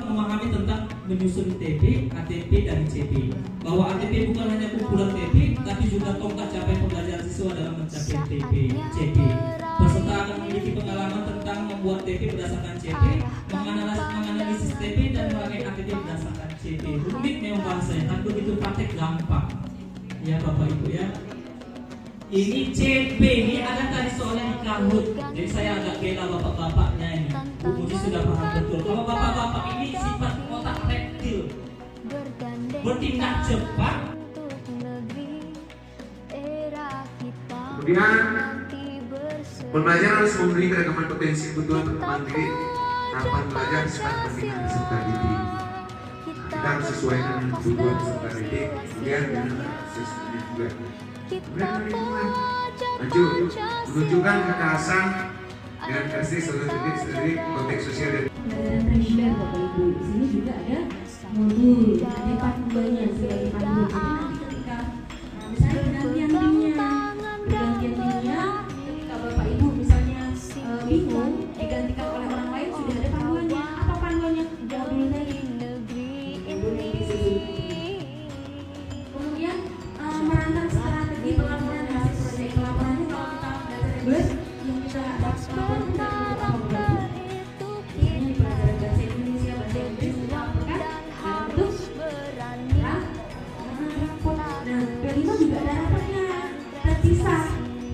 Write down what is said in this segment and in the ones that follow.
memahami tentang menyusun TP, ATP, dan CP. Bahwa ATP bukan hanya kumpulan TP, tapi juga tongkat capaian pembelajaran siswa dalam mencapai TP, CP. Peserta akan memiliki pengalaman tentang membuat TP berdasarkan CP, menganalisis TP, dan merancang ATP berdasarkan CP. Rumit memang bahasanya, tapi begitu praktek gampang. Ya Bapak Ibu ya. Ini CP, ini ada tadi soalnya di Kahoot. Jadi saya agak bela bapak-bapaknya ini. Bu Muji sudah paham betul. Kalau bapak-bapak ini sifat otak reptil, bertindak cepat. Kemudian pembelajar harus memberi keragaman potensi kebutuhan perkembangan diri. Tahapan belajar sifat pembinaan peserta didik. Kita harus sesuaikan dengan kebutuhan peserta didik. Kemudian dengan asesmennya juga. Maju, menunjukkan kekerasan dan karakteristik strategi konteks sosial dan presiden Bapak Ibu. Di sini juga ada modul, ada panduannya sebagai panduan. Jadi nanti ketika misalnya bergantian timnya, ketika Bapak Ibu misalnya bingung digantikan oleh orang lain, sudah ada panduannya. Apa panduannya? Modul tadi. Kemudian merancang strategi pelaporan hasil proyek. Pelaporannya kalau kita belajar reguler yang kita lakukan P5 juga ada rapotnya, terpisah.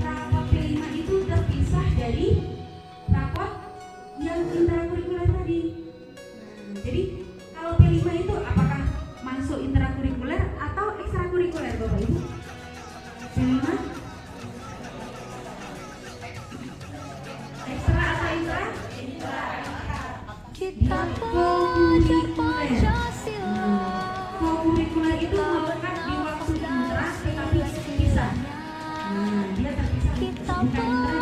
Rapot P5 itu terpisah dari rapot yang intrakurikuler tadi. Jadi kalau P5 itu apakah masuk intrakurikuler atau ekstrakurikuler Bapak Ibu? P5 ekstra atau intra? Kita kurikuler. Kurikuler itu melekat di waktu intra tetapi terpisah. Dia terpisah bukan intra